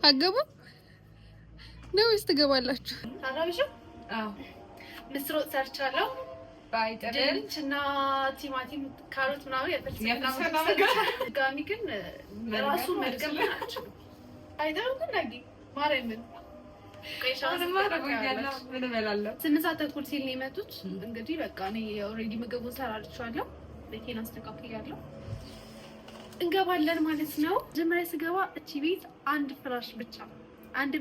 አገቡ ነው ወይስ ትገባላችሁ? ምስር ወጥ ሰርቻለሁ። ድንችና ቲማቲም፣ ካሮት ምናምን ጋሚ ግን ራሱ መድገም ናቸው። አይደለም ግን ነጊ ማርያምን ስምንት ሰዓት ተኩል ሲል ነው የመጡት። እንግዲህ በቃ እኔ ኦልሬዲ ምግቡን ሰራርቻለሁ። ቤቴን አስተካክያለሁ። እንገባለን ማለት ነው። መጀመሪያ ስገባ እቺ ቤት አንድ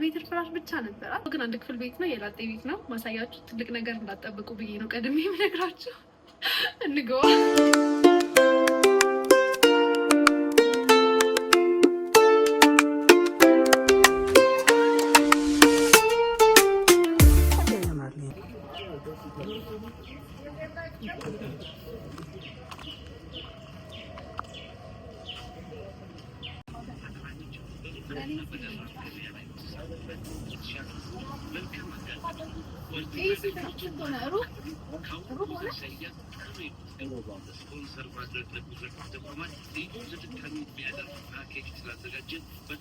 ሜትር ፍራሽ ብቻ ነበረ። ግን አንድ ክፍል ቤት ነው፣ የላጤ ቤት ነው። ማሳያችሁ ትልቅ ነገር እንዳጠብቁ ብዬ ነው ቀድሜ የምነግራችሁ። እንገባ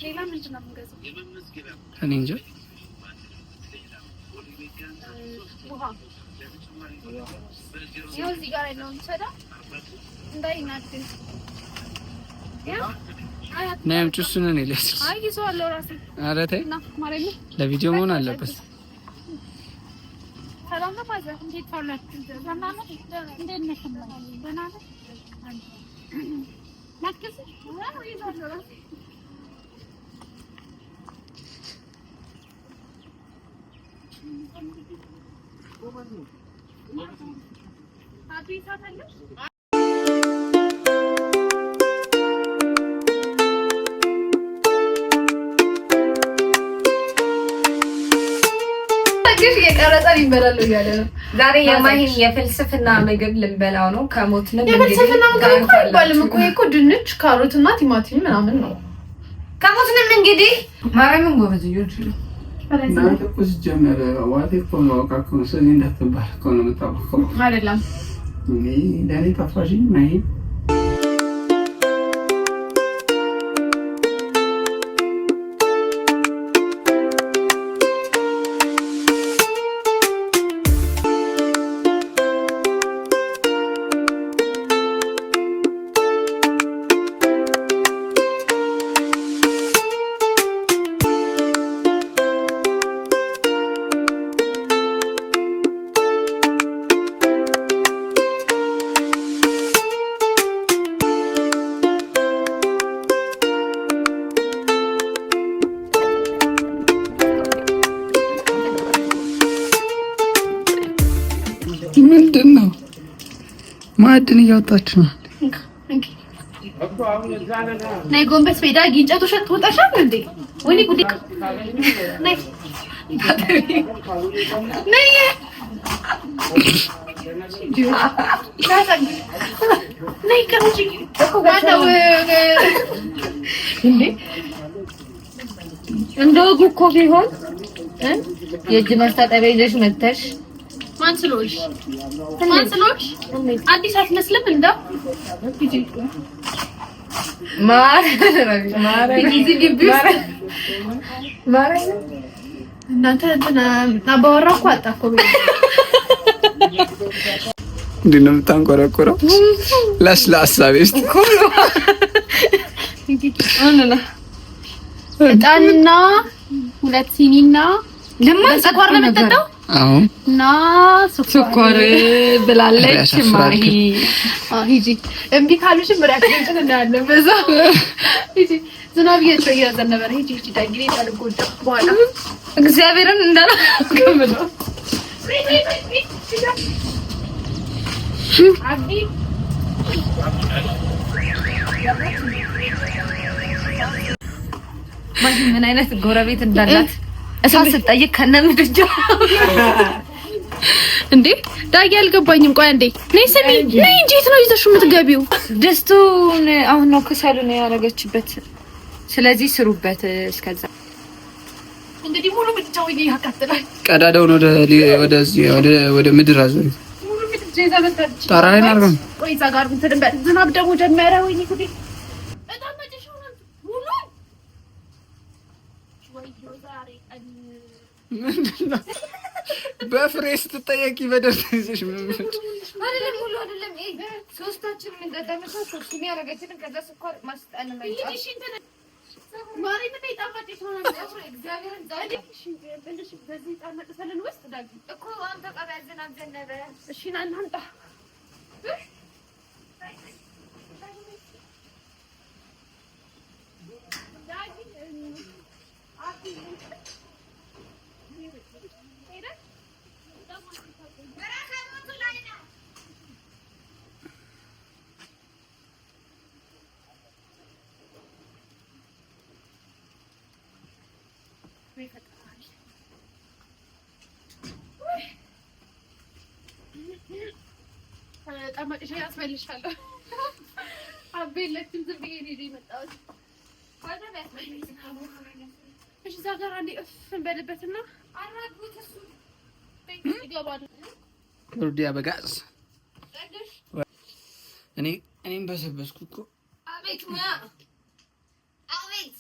ሌላ ምንድን ነው የምንገዛው? እኔ እንጃ። ውሃ ያው እዚህ ጋር ያለውን ሰዳ እንዳይናድን ናም ጭሱን ነው ለስ አይ ይዟል ራሴ። ኧረ ተይ እና ማረኝ ለቪዲዮ መሆን አለበት። ሰላም ነው ማዘር፣ እንዴት ታውላችሁ? ዘናና እንዴት ነሽ? ዘናና ለክስ ነው ይዟል ራሴ። አብይ ታታለሽ የቀረጸን ይበላል እያለ ነው። ዛሬ የማሂን የፍልስፍና ምግብ ልንበላው ነው። ከሞትንም የፍልስፍና ምግብ እኮ አይባልም እኮ ድንች፣ ካሮት እና ቲማቲም ምናምን ነው። ከሞትንም እንግዲህ ማርያምን ጎበዝ ልጆች ነው። እናንተ እኮ ሲጀመር ዋቴ እኮ ነው አውቃችሁ ነው። ስለዚህ እንዳትባል እኮ ነው የምታውቀው አይደለም። ለእኔ ጠፋሽኝ ማሂ። ምንድን ነው ማዕድን እያወጣችሁ ነው? ነይ ጎንበስ በይ ዳጊ። እንጨቱ ሸት ወጣሻል እንዴ? ወይኔ ጉዴ! ነይ ነይ ነይ ከሩጂ ማነው እንዴ? እንደው እኮ ቢሆን የእጅ መታጠቢያ ይዘሽ መተሽ ማን ስለሆንሽ አዲስ አትመስልም። እንደው እናንተ አባወራ እኮ አጣ እኮ እንዴት ነው የምታንቆረቆረው? ለስላሳ ቤት እጣንና ሁለት ሲኒና ስኳር ነው የምጠጣው። አዎ እና ስኳር ብላለች ማሂ። ሂጂ እምቢ ካሉሽ ምራክሽን እናያለን። በዛ ሂጂ ዝናብ እየዘነበ ነው። ሂጂ ዳጊ ታልጎዳ በኋላ እግዚአብሔርን እንዳላከምነው አቢ ማሂ ምን አይነት ጎረቤት እንዳላት እሳት ስጠይቅ ከነምድጃ እንዴ ዳጊ አልገባኝም። ቆይ አንዴ ነይ ስሚ ነይ እንጂ የት ነው ይዘሽው የምትገቢው? ድስቱን አሁን ነው ከሰሉ ነው ያረጋችበት። ስለዚህ ስሩበት። እስከዛ እንግዲህ ሙሉ ምድጃው ያቃጥላል። ቀዳዳውን ወደ ምድር አዙሪ። ሙሉ ምድጃ ጠራይ ናርገም ወይ እዛ ጋር እንትን በል ዝናብ ደግሞ ጀመረ ወይኔ ጉዴ በጣም መጨረሻው ነው ሙሉ ወይ ዛሬ ምንድነው በፍሬ ስትጠየቂ በደርስ ይዘሽ ምን አይደለም ሙሉ አይደለም ሶስታችን ምን ተደምሰው ሶስቱን ያረጋችንን ከዛ ስኳር ማስጣን ነው እሺ እንትን ማሪ ምን ይጣፋጭ ይሆናል እግዚአብሔርን ዛሬ እሺ በልሽ በዚህ ጣመጥ ሰለን ውስጥ ዳግ እኮ አንተ ቀባዝና ዘነበ እሺ ና እናምጣ ጠማጭሽ ያስበልሻለሁ አቤለችም ዝም ብዬ ነው የመጣሁት እሺ እዛ ጋር አንዴ እፍ እንበልበትና አራግቡት እሱ ይገባል ወርዲያ በጋዝ እኔም በሰበስኩ እኮ አቤት ሙያ አቤት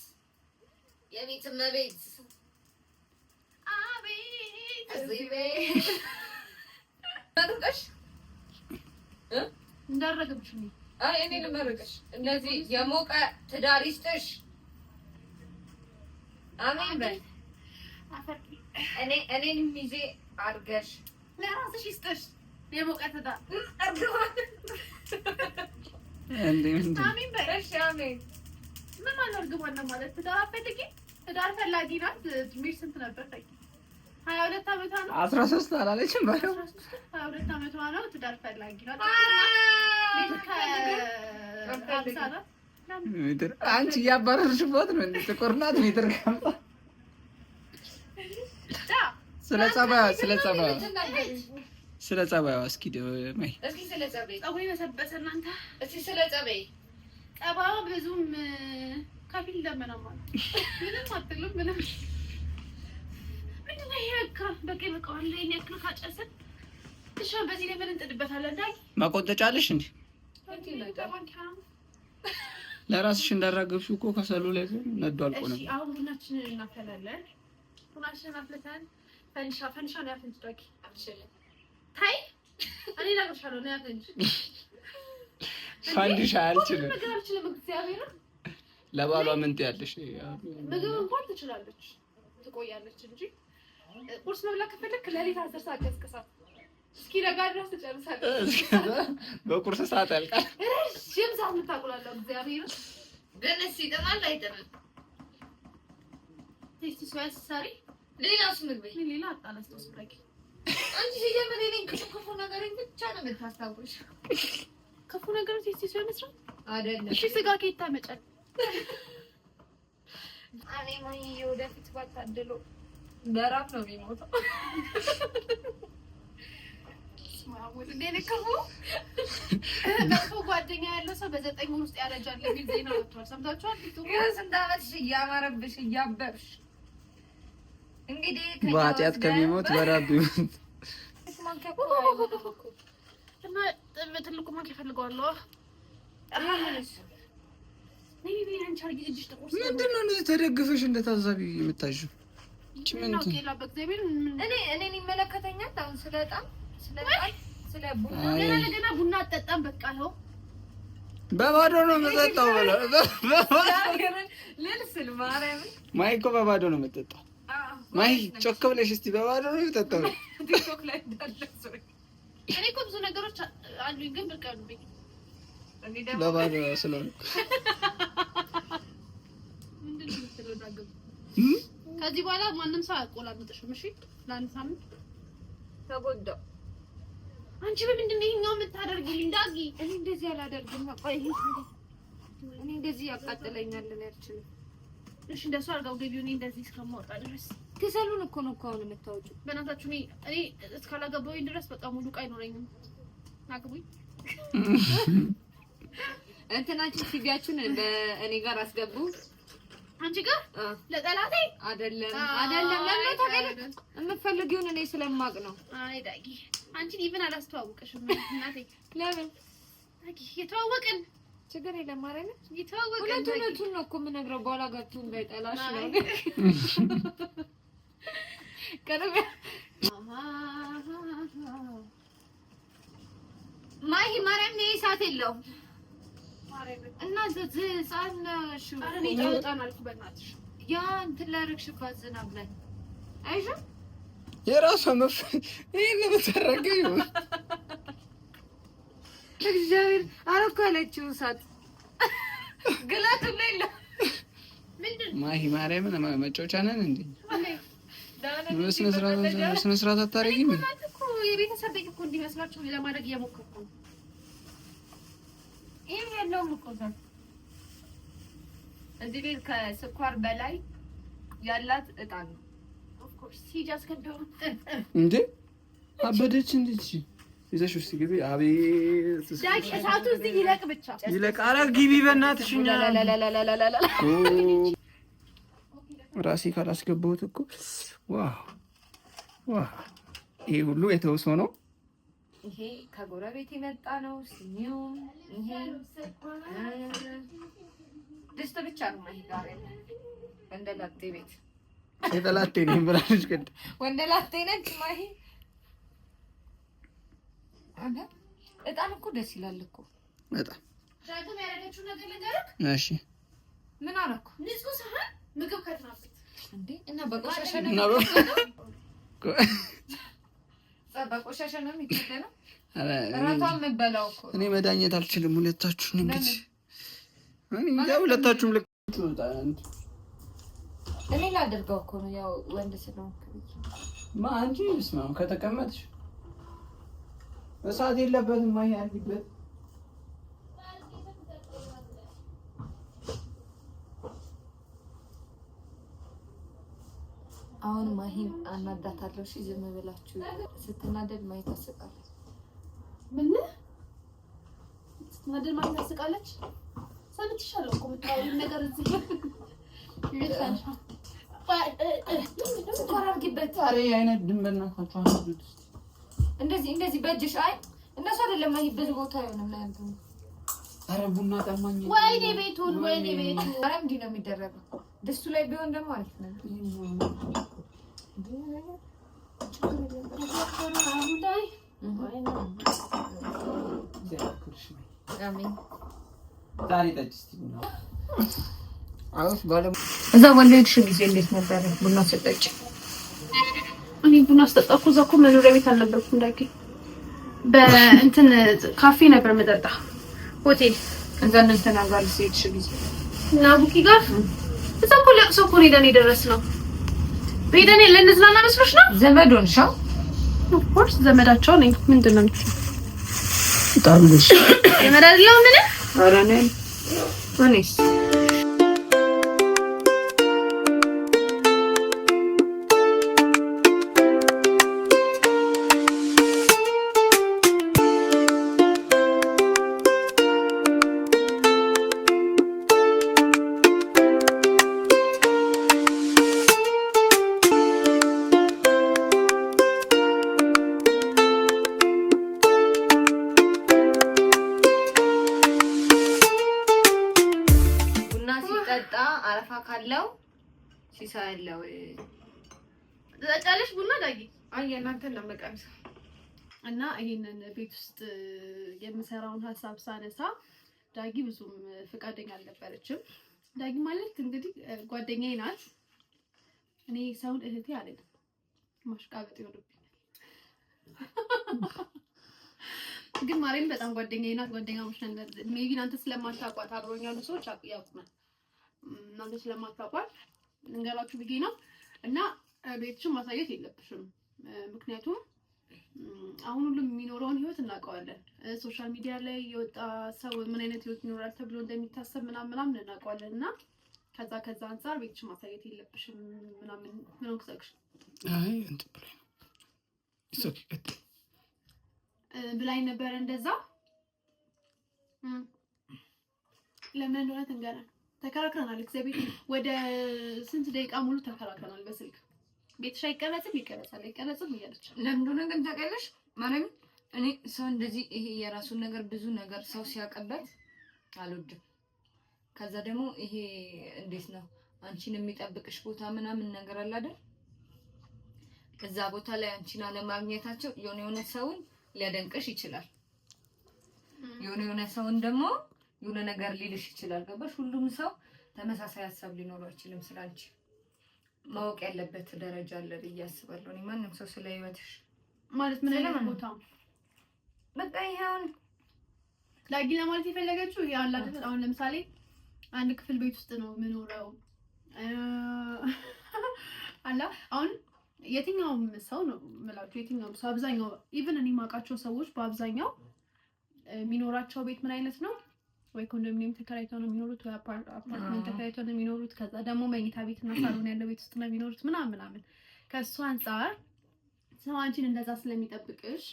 የቤት እመቤት አቤት እዚህ ቤት ታርቀሽ እንዳረገብሽ ነው አይ እኔ ልመርቅሽ እንደዚህ የሞቀ ትዳር ይስጥሽ አሜን በል እኔን ሚዜ አድርገሽ ለራስሽ ይስጥሽ የሞቀ ትዳር አሜን በል እሺ አሜን ምን ማለት እርግማን ማለት ትዳር አፈልጊ ትዳር ፈላጊ ናት እድሜሽ ስንት ነበር ታውቂ 22 ዓመቷ ነው 13 አላለችም ባለው 22 ዓመቷ ነው ትዳር ፈላጊ ናት ሜትር አንቺ ያባረርሽበት ነው እንዴ ጥቁርናት ሜትር ካምጣ ስለ ጸባዩ እስኪ ማይ እስኪ ስለ ጸባይ ጸባይ በሰበሰ እናንተ እስኪ ስለ ጸባይ ጸባዩ ብዙም ከፊል ደመና ማለት ምንም አትልም ምንም ምንድነው ይሄካ በቃ በቃዋለ እኔ ያክል ካጨሰን እሺ በዚህ ላይ ምን እንጥድበታለን ዳይ ማቆንጠጫለሽ እንዴ ለራስሽ እንዳራገብሽ እኮ ከሰሉ ላይ ነዷል ቆነ እሺ አሁን ቡናችንን እናፈላለን ቡናችንን አፍልተን ፈንሻ ነው ያፈንጭ ዳጊ አፍልሽልኝ ታይ እኔ ላግርሻለሁ ነው ያፈንጭ ፋንዲሻ አልችልም ነገር አልችልም እግዚአብሔር ለባሏ ምን ትያለሽ ምግብ እንኳን ትችላለች ትቆያለች እንጂ ቁርስ መብላት ከፈለክ ለሊት 10 ሰዓት ቀስቅሳት እስኪ ረጋ ድረስ ትጨርሳለች በቁርስ ሰዓት ያልቃል ረጅም ሰዓት የምታቆላለሁ እግዚአብሔር ግን እስኪ ይጥማል አይጥምም ቴስቲ ሶያስ ሰሪ ሌላስ ምግብ ሌላ አጣላስቶስ ብራቂ አንቺ ሲጀምር እኔን ክፉ ነገር ብቻ ነው የምታስታውሽ ክፉ ነገር ቴስቲ ሶያስ መስራት አይደለም እሺ ስጋ ከየት ታመጫል እኔ ማን ወደፊት ባታደሎ በራፍ ነው የሚሞተው ማሙል ለነከው ለኮ ጓደኛ ያለው ሰው በ9 ወር ውስጥ ያረጃል የሚል ዜና ወጥቷል ሰምታችኋል ስንት ዓመትሽ እያማረብሽ እያበብሽ እንግዲህ በኃጢአት ከሚሞት በራብ ይሞት እና በትልቁ ማንኪያ ፈልገዋለሁ ምንድን ነው እንደዚህ ተደግፈሽ እንደታዛቢ የምታዥው እኔን ይመለከተኛል አሁን ስለጣም ስለ ቡና አጠጣም በቃ ነው በባዶ ነው የምጠጣው ብለው ልልስል ማርያምን ማይ እኮ በባዶ ነው የምጠጣው ማይ ጮክ ብለሽ እስቲ በባዶ ነው የምጠጣው ቲክቶክ ላይ እንዳለሽ እኔ እኮ ብዙ ነገሮች አሉኝ ግን ብርቅ አሉብኝ በባዶ ስለሆነ ምንድን ነው የምትረዳገው ከዚህ በኋላ ማንም ሰው አያቆላምጥሽም እሺ ለአንድ ሳምንት ተጎዳው አንቺ በምንድን ነው ይሄኛው የምታደርጊልኝ ዳጊ እኔ እንደዚህ አላደርግም ቆይ እኔ እንደዚህ ያቃጥለኛል ነው ያልችልም እሺ እንደሱ አርጋው ገቢው እኔ እንደዚህ እስከማወጣ ድረስ ከሰሉን እኮ ነው አሁን የምታወጪው በእናታችሁ እኔ እስካላገባሁኝ ድረስ በቃ ሙሉ ዕቃ አይኖረኝም አግቡኝ እንትናችን ሲቪያችሁን በእኔ ጋር አስገቡ አንቺ ጋር ለጠላቴ አይደለም ለምን ታገለ የምትፈልጊውን እኔ ስለማቅ ነው አይ ዳጊ አንቺን ኢቭን አላስተዋውቅሽም እናቴ። ለምን የተዋወቅን ችግር የለም ማረኝ። የተዋወቅን እውነቱን ነው እኮ የምነግረው። በኋላ ገብቶ እንዳይጠላሽ ነው። ቀረበ ማሂ ማርያም ነው ሰዓት የለውም። እና ህፃን ነሽ። አረ እኔ ጫወታን አልኩ በእናትሽ። ያ እንትን ላደርግሽባት ዝናብ ላይ አይሻም የራሷ ይሄን ለምትረገዩ እግዚአብሔር አረኩ ያለችው ሰዓት ግላቱ ላይ ነው። ምንድን ማሂ ማርያምን መጫወቻ ነን እንዴ? በስነ ስርዓት አታረጊም እኮ የቤተሰብ ቤት እኮ እንዲመስላችሁ ለማድረግ እየሞከርኩ ነው። ይሄን ያለው እኮ ነው እዚህ ቤት ከስኳር በላይ ያላት እጣን ነው። ኦፍ ኮርስ ሲጃስ ከደው እንዴ አበደች እንዴ? ይዘሽ ውስጥ ግቢ። አቤት ዳቂ እሳቱ እዚህ ይለቅ ብቻ ይለቅ። ኧረ ግቢ በእናትሽ። እኛ ራሴ ካላስገባሁት እኮ ዋው ይሄ ሁሉ የተውሶ ነው። ይሄ ከጎረቤት የመጣ ነው። ሲኒው ይሄ ድስት ብቻ ነው። ማሂ ጋር ወንደላጤ ቤት የተላጤ ነኝ ብላለች። ቅድ ወንደላጤ ነች ማሂ። እጣን እኮ ደስ ይላል እኮ በጣም ዳግም ያደረገችው ነገር ልንገርህ። እሺ ምን አደረኩ? ንጹህ ሳህን ምግብ ከትናፍት እንዴ እና በቆሻሻ ነው በቆሻሻ ነው የሚከተለው። ራቷን የምበላው እኮ እኔ መዳኘት አልችልም። ሁለታችሁን እንግዲህ እኔ ሁለታችሁም ልክ እኔ ላደርገው እኮ ነው ያው ወንድ ስለሆንክ አንቺ ስማም ከተቀመጥሽ እሳት የለበትም። ማሂ አድርጊበት። አሁን ማሂን አናዳታለሁ። እሺ ዝም ብላችሁ ስትናደድ ማሂ ታስቃለች። ምን ስትናደድ ማሂ ታስቃለች? ሰምቼሻለሁ እኮ የምታወሪው ነገር እዚህ ተራርጊበት። ዛሬ አይነት ድንበናታችሁ አንዱት እንደዚህ በእጅሽ አይ እንደሱ አይደለም። ማሂ ብዙ ቦታ አይሆንም ነው ያንተ። ኧረ ቡና ጠማኝ። ወይኔ ቤቱን ወይኔ ቤቱ ኧረ እንዲህ ነው የሚደረገው። ድስቱ ላይ ቢሆን ደግሞ አሪፍ ነው። እዛ ወንዶች ጊዜ እንዴት ነበር ቡና ሰጠች? እኔ ቡና አስጠጣኩ። እዛ እኮ መኖሪያ ቤት አልነበርኩም። እንዳቂ በእንትን ካፌ ነበር መጠጣ ሆቴል። እዛ እንትን አጋል ሲሄድሽ ጊዜ እና ቡኪ ጋር እዛ እኮ ለቅሶ እኮ ሄደን የደረስነው ሄደን ለእንዝናና መስሎሽ ነው? ዘመድ ሆንሻው? ኦፍ ኮርስ ዘመዳቸው ነኝ። ምንድን ነው ታምልሽ ዘመድ አይደለም ምን? ኧረ ነኝ እኔስ አረፋ ካለው ሲሳያለው ዘጫለሽ ቡና ዳጊ አይ እናንተን ለመቀምስ እና ይሄንን ቤት ውስጥ የምሰራውን ሐሳብ ሳነሳ ዳጊ ብዙም ፍቃደኛ አልነበረችም። ዳጊ ማለት እንግዲህ ጓደኛዬ ናት። እኔ ሰውን እህቴ አለኝ ማሽቃበጥ ይወድብኛል። ግን ማርያም በጣም ጓደኛዬ ናት። ጓደኛሞች ነን። ሜቢ እናንተ ስለማታውቋት አብሮኝ ያሉ ሰዎች ያውቁናል። እናንተ ስለማታውቋት እንገራችሁ ብዬ ነው። እና ቤትሽን ማሳየት የለብሽም። ምክንያቱም አሁን ሁሉም የሚኖረውን ህይወት እናውቀዋለን። ሶሻል ሚዲያ ላይ የወጣ ሰው ምን አይነት ህይወት ይኖራል ተብሎ እንደሚታሰብ ምናምን እናውቀዋለን። እና ከዛ አንፃር ቤትሽን ማሳየት የለብሽም ምናምን ምን ወክሰክሽ አይ እንትን ብለኝ ኦኬ ብላኝ ነበር እንደዛ። ለምን እንደሆነ ትንገረን። ተከራክረናል። እግዚአብሔር ወደ ስንት ደቂቃ ሙሉ ተከራክረናል በስልክ። ቤትሽ አይቀረጽም ይቀረጻል አይቀረጽም እያለች ለምን እንደሆነ ግን ታውቂያለሽ? ማለት እኔ ሰው እንደዚህ ይሄ የራሱን ነገር ብዙ ነገር ሰው ሲያቀበት አልወድም። ከዛ ደግሞ ይሄ እንዴት ነው አንቺን የሚጠብቅሽ ቦታ ምናምን ነገር አለ አይደል? እዛ ቦታ ላይ አንቺን አለማግኘታቸው የሆነ ሰውን ሊያደንቅሽ ይችላል። የሆነ ሰውን ደግሞ የሆነ ነገር ሊልሽ ይችላል። ገባሽ? ሁሉም ሰው ተመሳሳይ ሀሳብ ሊኖረው አይችልም ስላንቺ። ማወቅ ያለበት ደረጃ አለ ብዬ አስባለሁ። እኔ ማንም ሰው ስለ ህይወትሽ ማለት ምን አይነት ቦታ በቃ ይሄውን ላጊና ማለት የፈለገችው ይሄ አለ አይደል? አሁን ለምሳሌ አንድ ክፍል ቤት ውስጥ ነው የምኖረው አላ አሁን የትኛውም ሰው ነው የምላችሁ፣ የትኛውም ሰው አብዛኛው ኢቭን እኔ የማውቃቸው ሰዎች በአብዛኛው የሚኖራቸው ቤት ምን አይነት ነው? ወይ ኮንዶሚኒየም ተከራይተው ነው የሚኖሩት፣ ወይ አፓርትመንት ተከራይተው ነው የሚኖሩት። ከዛ ደግሞ መኝታ ቤትና ሳሎን ያለው ቤት ውስጥ ነው የሚኖሩት ምናምን። ከእሱ አንጻር ሰው አንቺን እንደዛ ስለሚጠብቅሽ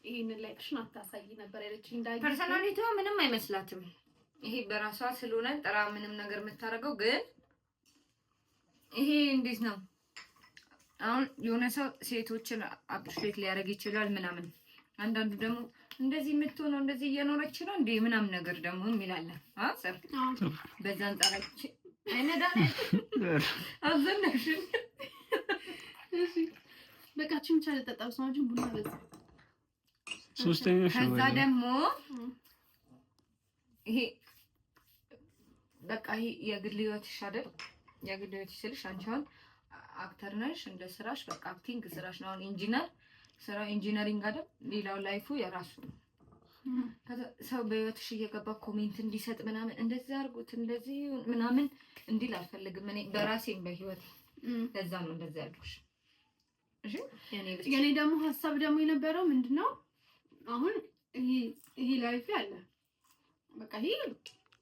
ይሄንን ላይክሽን አታሳይ ነበር ያለችኝ። ፐርሰናሊቲዋ ምንም አይመስላትም። ይሄ በራሷ ስለሆነ ጥራ ምንም ነገር የምታደርገው ግን ይሄ እንዴት ነው አሁን የሆነ ሰው ሴቶችን አፕሪሼት ሊያደርግ ይችላል ምናምን። አንዳንዱ ደግሞ እንደዚህ የምትሆነው እንደዚህ እየኖረች ነው እንዴ ምናምን ነገር ደግሞ የሚላለን አሰር በዛን ጣራች አይነዳነ አዘነሽ እሺ በቃችን ቻለ ተጣጣው ሰዎች ቡና በዛ ሶስተኛ ከዛ ደግሞ ይሄ በቃ ይሄ የግል ህይወትሽ አይደል? የግል ህይወትሽ ስልሽ አንቺ አሁን አክተር ነሽ፣ እንደ ስራሽ በቃ አክቲንግ ስራሽ ነው። አሁን ኢንጂነር ስራ ኢንጂነሪንግ አይደል? ሌላው ላይፉ የራሱ ነው። ሰው በህይወትሽ እየገባ ኮሜንት እንዲሰጥ ምናምን እንደዚህ አድርጉት እንደዚህ ምናምን እንዲል አልፈልግም እኔ በራሴም በህይወት ለዛ ነው እንደዚህ ያልኩሽ። እሺ የኔ ደግሞ ሀሳብ ደግሞ የነበረው ምንድነው አሁን ይሄ ላይፍ ያለ በቃ ይሄ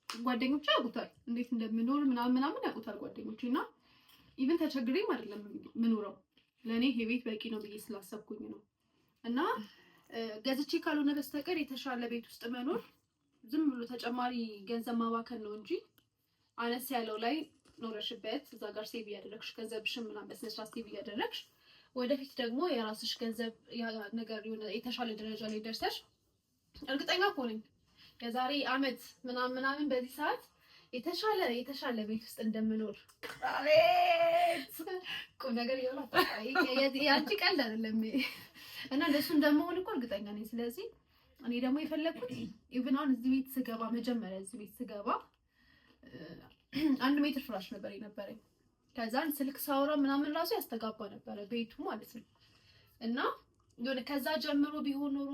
ጓደኞቼ ያውቁታል እንዴት እንደምኖር ምናምን ያውቁታል ጓደኞቼ እና ኢቭን ተቸግሬም አይደለም ምኖረው ለኔ ይሄ ቤት በቂ ነው ብዬ ስላሰብኩኝ ነው። እና ገዝቼ ካልሆነ በስተቀር የተሻለ ቤት ውስጥ መኖር ዝም ብሎ ተጨማሪ ገንዘብ ማባከን ነው እንጂ አነስ ያለው ላይ ኖረሽበት እዛ ጋር ሴቭ እያደረግሽ ገንዘብሽን ምናምን በስነ ስርዓት ሴቭ እያደረግሽ ወደፊት ደግሞ የራስሽ ገንዘብ ነገር የሆነ የተሻለ ደረጃ ላይ ደርሰሽ እርግጠኛ እኮ ነኝ የዛሬ አመት ምናምን በዚህ ሰዓት የተሻለ ቤት ውስጥ እንደምኖር አቤት ቁም ነገር ይሆናል። ያንቺ ቀልድ አይደለም እና ለሱ እንደምሆን እኮ እርግጠኛ ነኝ። ስለዚህ እኔ ደግሞ የፈለኩት ኢቭን አሁን እዚህ ቤት ስገባ መጀመሪያ እዚህ ቤት ስገባ 1 ሜትር ፍራሽ ነበር የነበረኝ። ከዛን ስልክ ሳውራ ምናምን ራሱ ያስተጋባ ነበረ ቤቱ ማለት ነው። እና የሆነ ከዛ ጀምሮ ቢሆን ኖሮ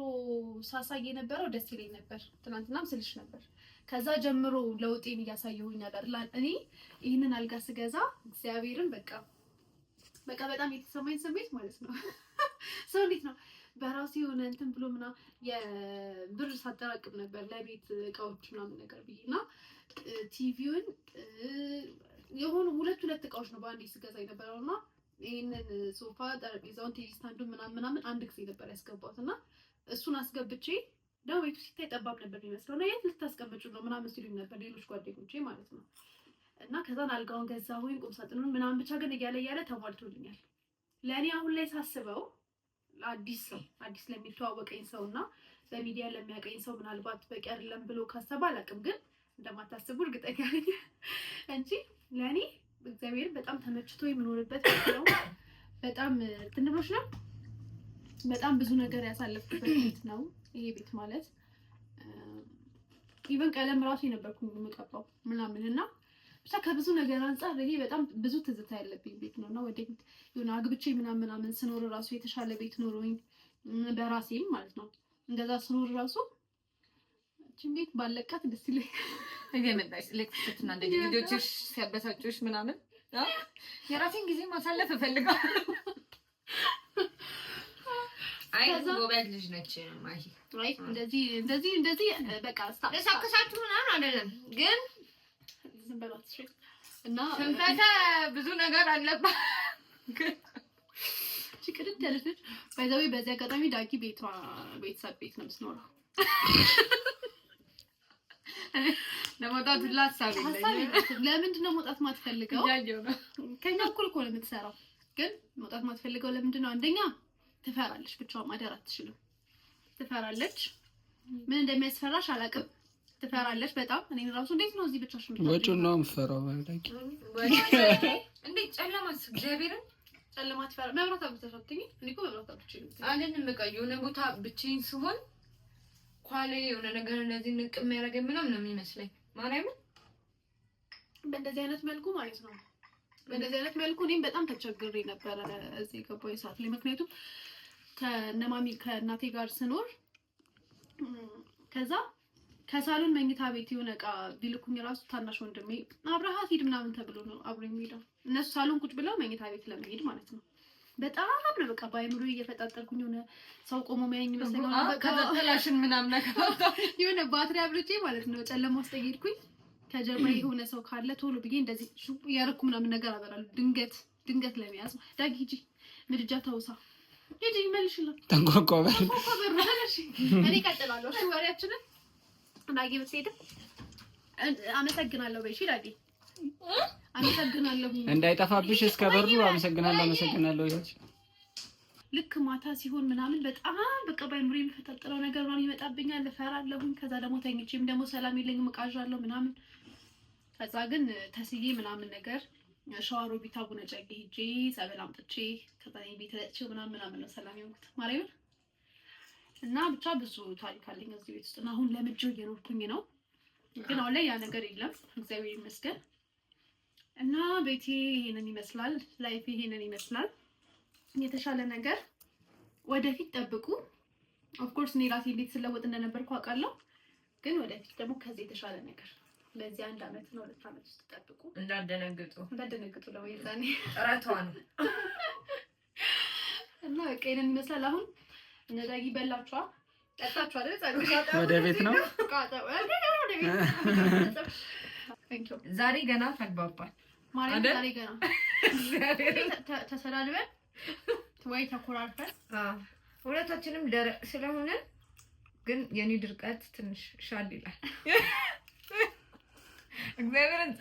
ሳሳይ የነበረው ደስ ይለኝ ነበር። ትናንትናም ስልሽ ነበር። ከዛ ጀምሮ ለውጤን እያሳየሁኝ አይደል? እኔ ይሄንን አልጋ ስገዛ እግዚአብሔርን በቃ በጣም የተሰማኝ ስሜት ማለት ነው። ሰው እንዴት ነው በራሱ የሆነ እንትን ብሎ ምናምን የብር ሳጠራቅም ነበር ለቤት እቃዎች ምናምን ነገር ብዬና ቲቪውን የሆኑ ሁለት እቃዎች ነው በአንዴ ስገዛ የነበረውና ይሄንን ሶፋ ጠረጴዛውን ቲቪ ስታንዱን ምናምን አንድ ጊዜ ነበር ያስገባሁት እና እሱን አስገብቼ ነው ቤቱ ሲታይ ጠባብ ነበር የሚመስለው እና የት ልታስቀምጪ ነው ምናምን ሲሉኝ ነበር ሌሎች ጓደኞቼ ማለት ነው። እና ከዛን አልጋውን ገዛሁኝ ቁም ሳጥኑን ምናምን ብቻ ግን እያለ ተሟልቶልኛል። ለእኔ አሁን ላይ ሳስበው አዲስ ለሚተዋወቀኝ ሰው እና በሚዲያ ለሚያቀኝ ሰው ምናልባት በቂ አይደለም ብሎ ካሰበ አላውቅም፣ ግን እንደማታስቡ እርግጠኛ ነኝ እንጂ ለእኔ እግዚአብሔር በጣም ተመችቶ የምኖርበት ነው። በጣም ትንብሎች ነው። በጣም ብዙ ነገር ያሳለፍኩበት ቤት ነው ይሄ ቤት ማለት ኢቨን ቀለም ራሱ የነበርኩኝ የምቀባው ምናምን እና ብቻ ከብዙ ነገር አንፃር ይሄ በጣም ብዙ ትዝታ ያለብኝ ቤት ነው እና ወደፊት የሆነ አግብቼ ምናምን ስኖር ራሱ የተሻለ ቤት ኖሮኝ በራሴም ማለት ነው እንደዛ ስኖር ራሱ እቺን ቤት ባለቃት ደስ ይለኝ። እየመጣሽ ለክፍትና እንደ ቪዲዮዎች ሲያበሳጩሽ ምናምን የራሴን ጊዜ ማሳለፍ እፈልጋለሁ። አይ ጎበዝ ልጅ ነች ማሂ። አይ እንደዚህ በቃ ለሳከሳችሁ ምናምን አይደለም ግን ዝም በላት እና ስንፈተ ብዙ ነገር አለባት። ችግር ተለፈች ባይዛዊ በዚህ አጋጣሚ ዳጊ ቤተሰብ ቤት ነው የምትኖረው። ለመውጣት ላሳብ ለምንድን ነው መውጣት ማትፈልገው? ከኛ እኩል እኮ ነው የምትሰራው፣ ግን መውጣት ማትፈልገው ለምንድን ነው? አንደኛ ትፈራለች፣ ብቻዋን ማደር አትችልም። ትፈራለች። ምን እንደሚያስፈራሽ አላውቅም። ትፈራለች በጣም። እኔ ራሱ እንዴት ነው እዚህ ብቻሽ ነው? ወጪውን ነው የምትፈራው ማለት እንዴ? ጨለማስ እግዚአብሔርን ጨለማ ትፈራ። መብራት አብርተሻትኝ? እኔ እኮ መብራት አብርቼ ነው አንተን በቃ የሆነ ቦታ ብቻዬን ስሆን ኳሌ የሆነ ነገር እንደዚህ ንቅ የሚያደርገኝ ምናምን ነው የሚመስለኝ። ማርያምን በእንደዚህ አይነት መልኩ ማለት ነው። በእንደዚህ አይነት መልኩ እኔም በጣም ተቸግሬ ነበረ እዚህ ገባኝ ሰዓት ላይ። ምክንያቱም ከነማሚ ከእናቴ ጋር ስኖር ከዛ ከሳሎን መኝታ ቤት የሆነ እቃ ቢልኩኝ ራሱ ታናሽ ወንድሜ አብረሃት ሂድ ምናምን ተብሎ ነው አብሮ የሚሄደው። እነሱ ሳሎን ቁጭ ብለው መኝታ ቤት ለመሄድ ማለት ነው። በጣም ነው በቃ ባይምሮ እየፈጣጠርኩኝ የሆነ ሰው ቆሞ ማየኝ መስለኝ በቃ ተላሽን ምናምን ነገር የሆነ ባትሪ አብርቼ ማለት ነው ጨለማ ውስጥ ሄድኩኝ። ከጀርባ የሆነ ሰው ካለ ቶሎ ብዬ እንደዚህ ያረኩ ምናምን ነገር አበራለሁ። ድንገት ለመያዝ ዳጊ ሂጂ ምድጃ ተውሳ ሂጂ ይመልሽልኝ ተንቆቆ በር እኔ ቀጥላለሁ። እሺ ወሬያችንን ዳጊ ብትሄድ አመሰግናለሁ በይሽ ዳጊ አመሰግናለሁ እንዳይጠፋብሽ እስከ በሩ አመሰግናለሁ ይላል። ልክ ማታ ሲሆን ምናምን በጣም በቃ ባይምሮ የሚፈጣጠረው ነገር ምናምን ይመጣብኛል። እፈራለሁኝ። ከዛ ደግሞ ተኝቼም ደግሞ ሰላም የለኝም እቃዣለሁ ምናምን። ከዛ ግን ተስዬ ምናምን ነገር ሻወር ቤት አቡነ ጨጌ ሄጄ ጸበል አምጥቼ ከዛ ቤት ለጥቼ ምናምን ነው ሰላም የሆንኩት ማርያምን። እና ብቻ ብዙ ታሪክ አለኝ እዚህ ቤት ውስጥ እና አሁን ለምጄው እየኖርኩኝ ነው። ግን አሁን ላይ ያ ነገር የለም እግዚአብሔር ይመስገን። እና ቤቴ ይሄንን ይመስላል፣ ላይፍ ይሄንን ይመስላል። የተሻለ ነገር ወደፊት ጠብቁ። ኦፍ ኮርስ እኔ ራሴ እንዴት ስለወጥ እንደነበርኩ አውቃለሁ። ግን ወደፊት ደግሞ ከዚህ የተሻለ ነገር በዚህ 1 አመት ነው 2 አመት ውስጥ ጠብቁ። እንዳደነግጡ ነው የዛኔ ጥረቷን እና በቃ ይሄንን ይመስላል። አሁን እነዳጊ በላችኋ ጠጣችኋ አይደል? ወደ ቤት ነው ዛሬ ገና ተግባባል ማለት ዛሬ ገና ተሰዳድበን ወይ ተኮራርፈን ሁለታችንም ደረቅ ስለሆነ ግን የኔ ድርቀት ትንሽ ሻል ይላል። እግዚአብሔርን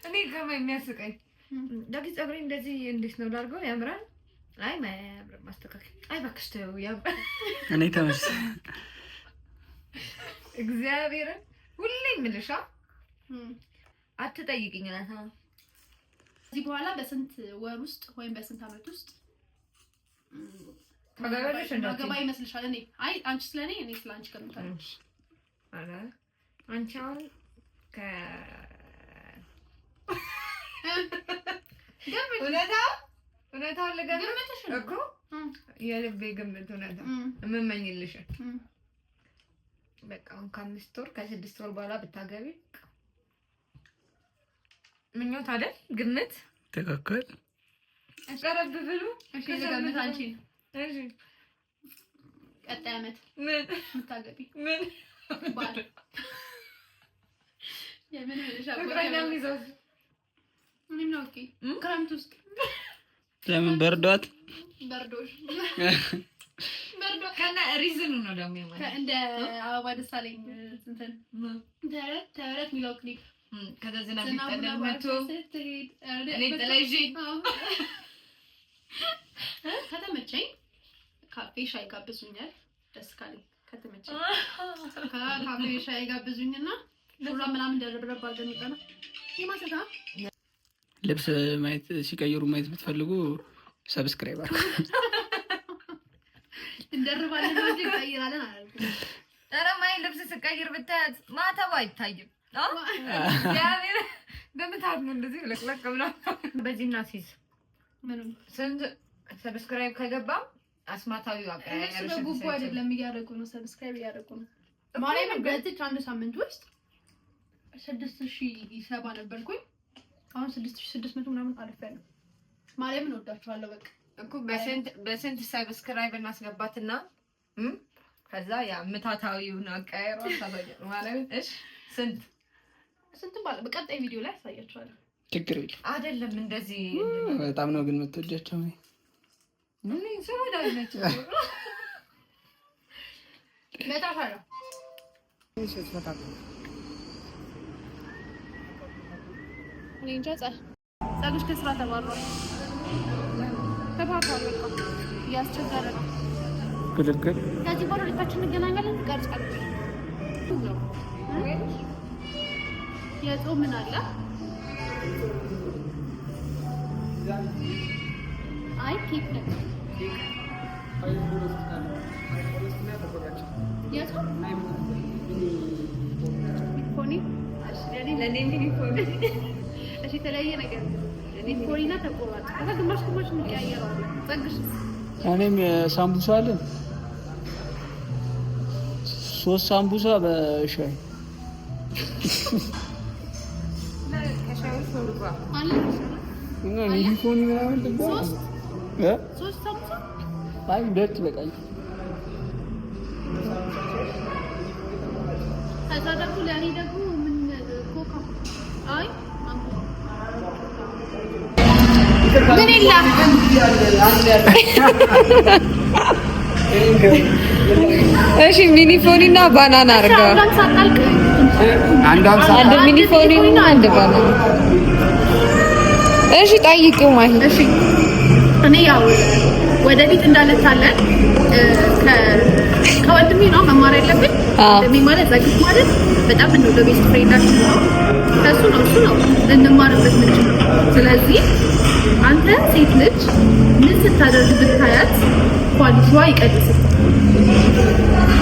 እኔ ከማ የሚያስቀኝ ዳጊ ፀጉሬ እንደዚህ እንዴት ነው ላድርገው? ያምራል? አይ ማያምር ማስተካከል አይ እባክሽ ተው ያምራል። እኔ ተመስ እግዚአብሔርን ሁሌ ምልሻ አትጠይቅኝ ናታ። እዚህ በኋላ በስንት ወር ውስጥ ወይም በስንት አመት ውስጥ ታገባለሽ እንደገባ ይመስልሻል? እኔ አይ አንቺ ስለኔ እኔ ስላንቺ ከምታለሽ አላ አንቺ አሁን እውነታውን ልገምትሽ እኮ የልቤ ግምት እውነታ የምመኝልሽ በቃ አሁን ከ5 ወር ከ6 ወር በኋላ ብታገቢ ምኞት አይደል? ግምት ተከከል አስቀረብ ብሉ። እሺ ልገምት አንቺ እሺ ቀጣይ አመት ምን ምታገቢ ምን ባል የምን ልሻው ሚዞስ ምንም ነው ኦኬ ክረምት ውስጥ ለምን በርዶሽ በርዶ ከነ ሪዝኑ ነው ደግሞ ማለት እንደ አበባ ደሳለኝ እንትን ተረት ሚለው ክሊፕ ከዛ ዝናብ ይጠለል መቶ እኔ ጥለሽ ከተመቸኝ ካፌ ሻይ ጋብዙኛል። ደስ ካለኝ ከተመቸኝ ካፌ ሻይ ጋብዙኝና ሹራብ ምናምን ደረብረብ አድርገን ይማሰታ ልብስ ማየት ሲቀይሩ ማየት ብትፈልጉ ሰብስክራይብ አድርጉ። እንደርባለን ነው እንጂ ቀይራለን አላልኩም። ኧረ ማይ ልብስ ስቀይር ብታያት ማተባ አይታይም። ያቤር በመታት ነው እንደዚህ ለቅለቅ ብላ በዚህና ሲዝ ምንም ስንት ሰብስክራይብ ከገባ አስማታዊው አቀያየርሽ ነው። ጉቦ አይደለም እያደረጉ ነው፣ ሰብስክራይብ እያደረጉ ነው። ማርያምን በዚህ አንድ ሳምንት ውስጥ 6007 ነበርኩኝ። አሁን 6600 ምናምን አልፈን ማርያምን ወዳችኋለሁ። በቃ እኮ በስንት ሰብስክራይብ እናስገባትና ከዛ ያ ምታታዊውን አቀያየሯ ታሳየው ማርያምን። እሺ ስንት ባለ በቀጣይ ቪዲዮ ላይ አሳያችኋለሁ። ችግር የለም አይደለም እንደዚህ በጣም ነው ግን የምትወጃቸው ነው። ምን ሰውዳይ ነች ለታፋራ እኔ እንጃ ጸጉሽ ከስራ ተባሯል። ተፋቷል። በቃ እያስቸገረ ነው። ክልክል ከዚህ በኋላ ልታችን እንገናኛለን። ትቀርጻለች የጾም ምን አለ? አይ ኬክ ነው የጾም ፖኒ ለኔ እሺ የተለያየ ነገር ፖኒና ተቆራጭ ከዛ ግማሽ እንቀያየራለን። ጸግሽ እኔም ሳምቡሳ አለን 3 ሳምቡሳ በሻይ ከሻይ ሾርባ አለ እና ሚሊፎን ምናምን ልባል 3 ሳምቡሳ አይ ሁለት በቃኝ። ከዛ ደግሞ ለኔ ደግሞ ምን ኮካ አይ ምን ይላል እሺ ሚኒፎኒና ባናና አርጋ አንድ ሚኒፎኒና አንድ ባናና። እሺ ጠይቂው ማሂ። እሺ እኔ ያው ወደፊት እንዳለታለን ከወንድሜ ነው መማር ያለብኝ። ወንድሜ ማለት ዘግት ማለት በጣም ነው ቤስት ፍሬንዳችን ነው። ከሱ ነው እንማርበት ምንችል። ስለዚህ አንተ ሴት ልጅ ምን ስታደርግ ብታያት ኳሊቲዋ ይቀንሳል።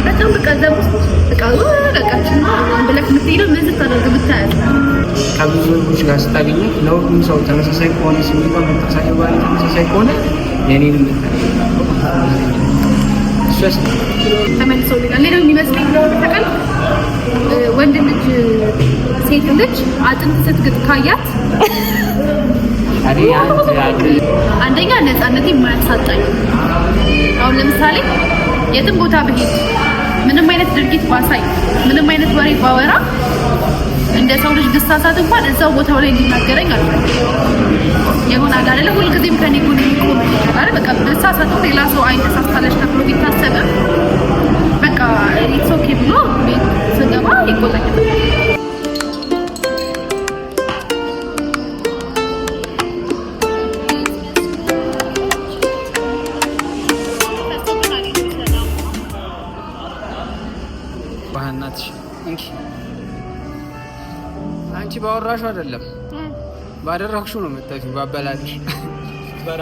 በጣም በቀደም በቃችና አንድ ላይ የምትሄደው ምን ስታደርግ ብታያት ከብዙ ሰዎች ጋር ስታገኙ ለሁሉም ሰው ተመሳሳይ ከሆነ ስሜቷ መታሳየው ባለ ተመሳሳይ ከሆነ የኔን ተመልሰው ሌላው የሚመስለኝ ነው ተቀል ወንድ ልጅ ሴት ልጅ አጥንት ስትግጥ ካያት አንደኛ ነፃነቴ የማያሳጣኝ። አሁን ለምሳሌ የትም ቦታ ብሄድ ምንም አይነት ድርጊት ባሳይ ምንም አይነት ወሬ ባወራ እንደ ሰው ልጅ ብሳሳት እንኳን እዛው ቦታው ላይ እንዲናገረኝ የሆነ አይደለ ሁልጊዜም ከኔ ጎን የሚቆም አይደል በቃ ብሳሳት ሌላ ሰው አይተሳሳለሽ ተብሎ ቢታሰብ በቃ ኢትስ ኦኬ ብሎ ቤት ስገባ ይቆጣኛል። አንቺ ባወራሹ አይደለም ባደረግሽው ነው የምታውቂው። ባበላልሽ በራ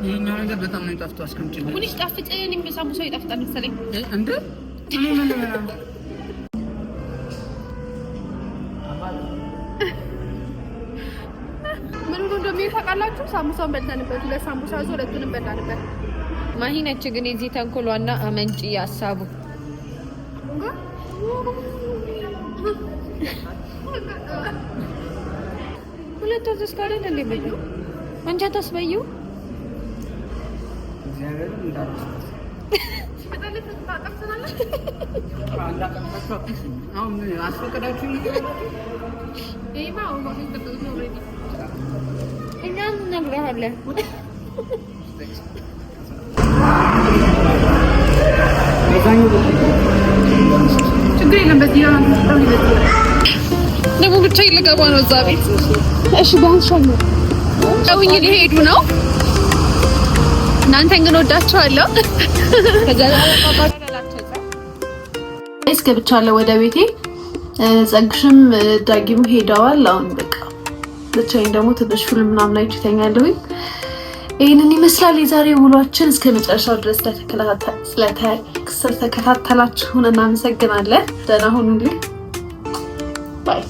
ይሄኛው ነገር በጣም ነው የጣፍቶ አስቀምጪልኝ። ሁሉሽ ጣፍጥ እኔም ሳምቡሳው ይጣፍጣል መሰለኝ እንዴ ምን እንደሚል ታውቃላችሁ? ሳምቡሳውን በልተንበት ሁለት ሳምቡሳ ይዞ ሁለቱንም በላንበት። ማሂ ነች ግን የዚህ ተንኮሏና አመንጪ ሀሳቡ። ሁለት ተስካለ እንደ በዩ አንቺ አታስበይው እግዚአብሔር እንዳርስ በጣም ተጣጣምሰናል። አሁን አስፈቀዳችሁ ይሄማ አሁን ተጠቅሞ ኦሬዲ እኛ እንነግርሃለን። ችግር የለም። በዚህ ደግሞ ብቻ ይልገባ ነው እዛ ቤት። እሺ ቢያንስ ሸኙ ጨውኝ ሊሄዱ ነው። እናንተን ግን ወዳቸዋለሁ። ገብቻለሁ ወደ ቤቴ። ጸግሽም ዳጊም ሄደዋል። አሁን በቃ ብቻዬን ደግሞ ትንሽ ፊልም ምናምን አይቼ እተኛለሁኝ። ይህንን ይመስላል የዛሬ ውሏችን። እስከ መጨረሻው ድረስ ስለተከታተላችሁን እናመሰግናለን። ደህና ሁኑልኝ። ባይ